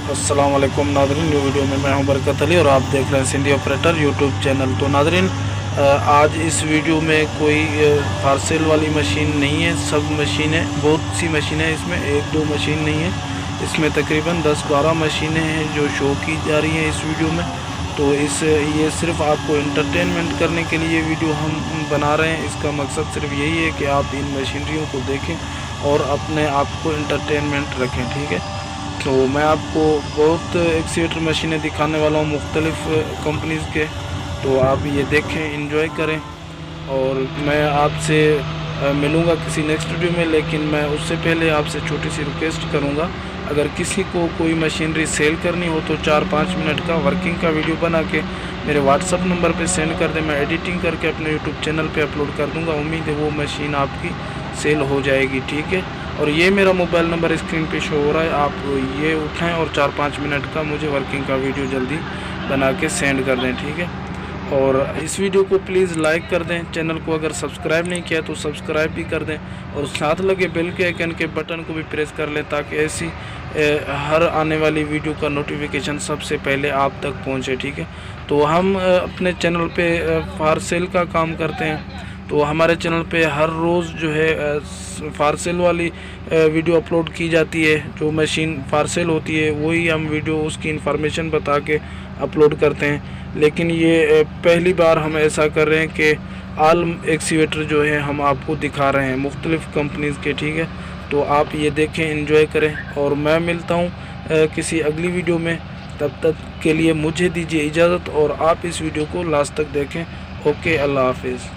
अस्सलाम वालेकुम Nadreen, new video में मैं हूं बरकत अली और आप देख रहे हैं सिंधी ऑपरेटर यूट्यूब चैनल। तो नादरीन, आज इस वीडियो में कोई पार्सल वाली मशीन नहीं है। सब मशीनें, बहुत सी मशीनें, इसमें एक दो मशीन नहीं है, इसमें तकरीबन 10-12 मशीनें हैं जो शो की जा रही हैं इस वीडियो में। तो ये सिर्फ आपको एंटरटेनमेंट करने के लिए वीडियो हम बना रहे हैं। इसका मकसद सिर्फ यही है कि आप इन मशीनरियों को देखें और अपने आप को एंटरटेनमेंट रखें, ठीक है। तो मैं आपको बहुत एक्सीवेटर मशीनें दिखाने वाला हूँ मुख्तलिफ़ कंपनीज़ के। तो आप ये देखें, इंजॉय करें और मैं आपसे मिलूँगा किसी नेक्स्ट वीडियो में। लेकिन मैं उससे पहले आपसे छोटी सी रिक्वेस्ट करूँगा, अगर किसी को कोई मशीनरी सेल करनी हो तो 4-5 मिनट का वर्किंग का वीडियो बना के मेरे व्हाट्सअप नंबर पे सेंड कर दें। मैं एडिटिंग करके अपने यूट्यूब चैनल पे अपलोड कर दूँगा। उम्मीद है वो मशीन आपकी सेल हो जाएगी, ठीक है। और ये मेरा मोबाइल नंबर स्क्रीन पे शो हो रहा है, आप ये उठाएं और 4-5 मिनट का मुझे वर्किंग का वीडियो जल्दी बना के सेंड कर दें, ठीक है। और इस वीडियो को प्लीज़ लाइक कर दें। चैनल को अगर सब्सक्राइब नहीं किया तो सब्सक्राइब भी कर दें और साथ लगे बेल के आइकन के बटन को भी प्रेस कर लें ताकि ऐसी हर आने वाली वीडियो का नोटिफिकेशन सबसे पहले आप तक पहुंचे, ठीक है। तो हम अपने चैनल पे फार सेल का काम करते हैं। तो हमारे चैनल पे हर रोज़ जो है फारसेल वाली वीडियो अपलोड की जाती है। जो मशीन फारसेल होती है वही हम वीडियो उसकी इन्फॉर्मेशन बता के अपलोड करते हैं। लेकिन ये पहली बार हम ऐसा कर रहे हैं कि आल एक्सीवेटर जो है हम आपको दिखा रहे हैं मुख्तलिफ़ कंपनीज़ के, ठीक है। तो आप ये देखें, एंजॉय करें और मैं मिलता हूँ किसी अगली वीडियो में। तब तक के लिए मुझे दीजिए इजाज़त और आप इस वीडियो को लास्ट तक देखें। ओके, अल्लाह हाफिज़।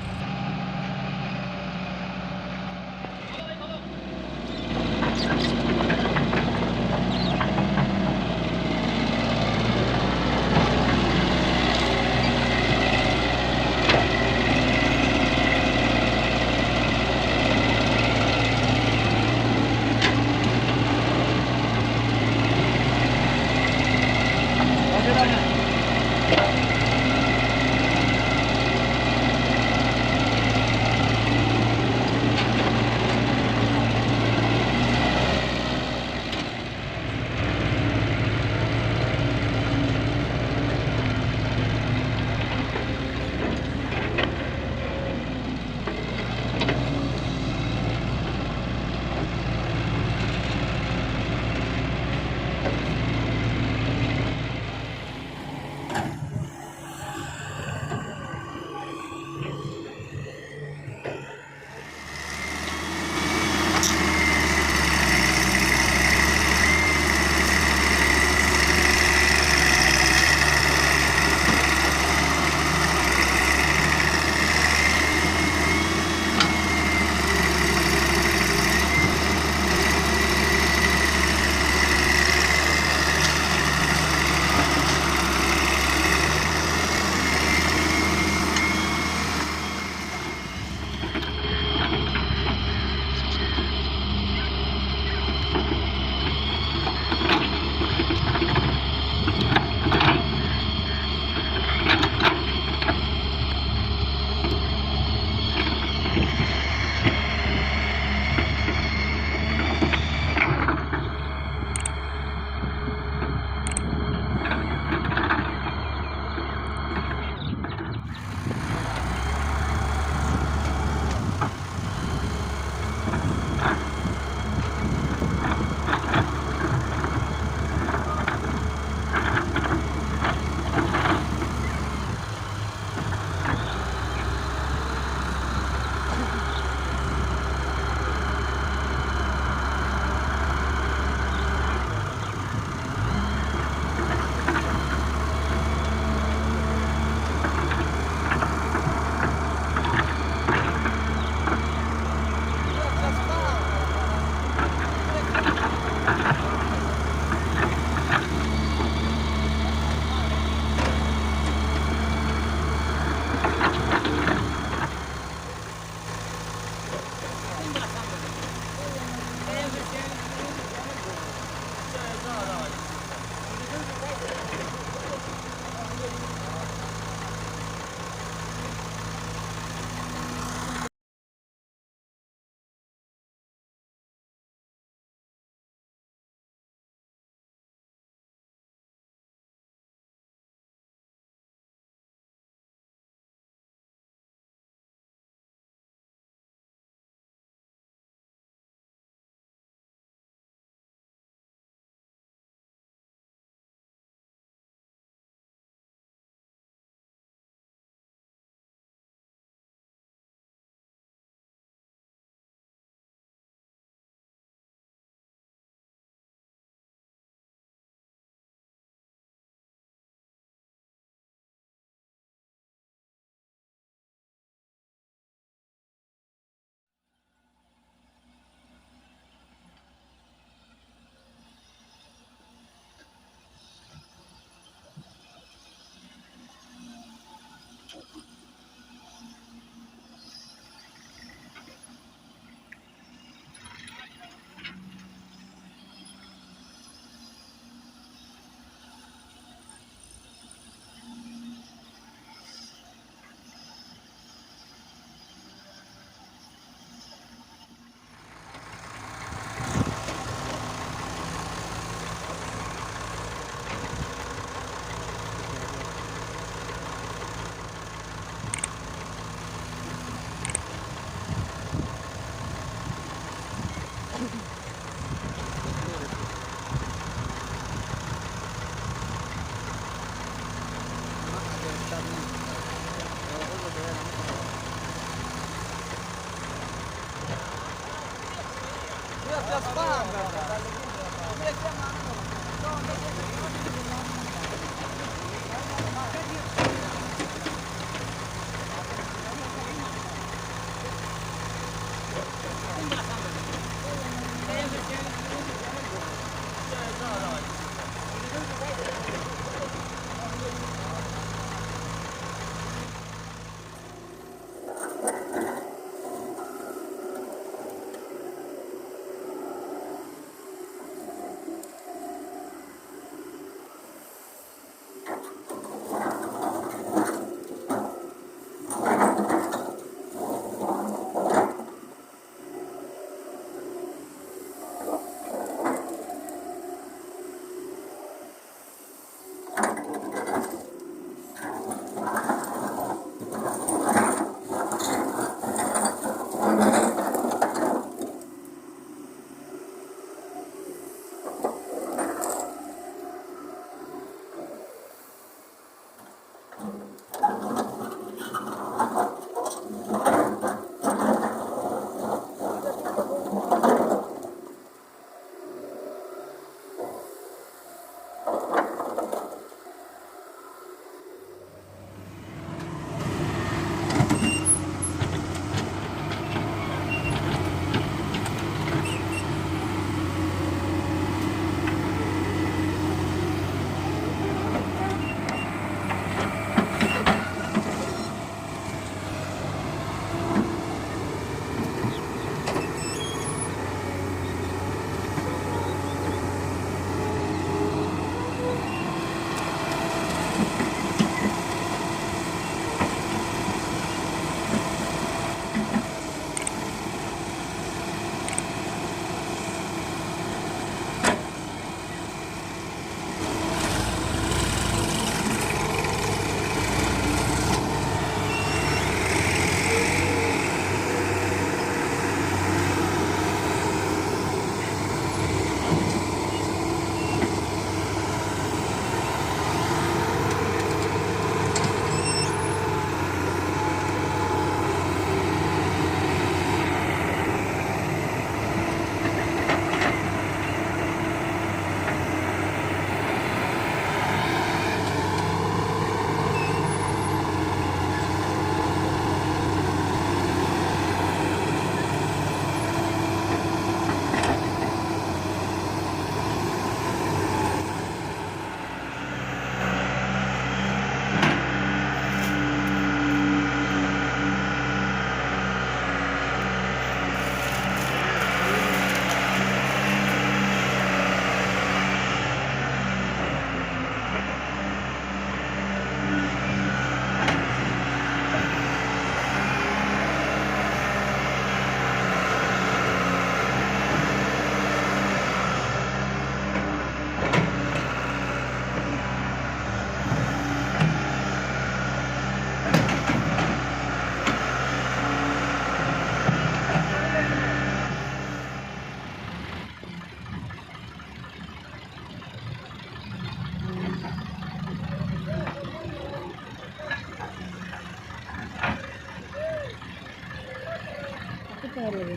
कह रहे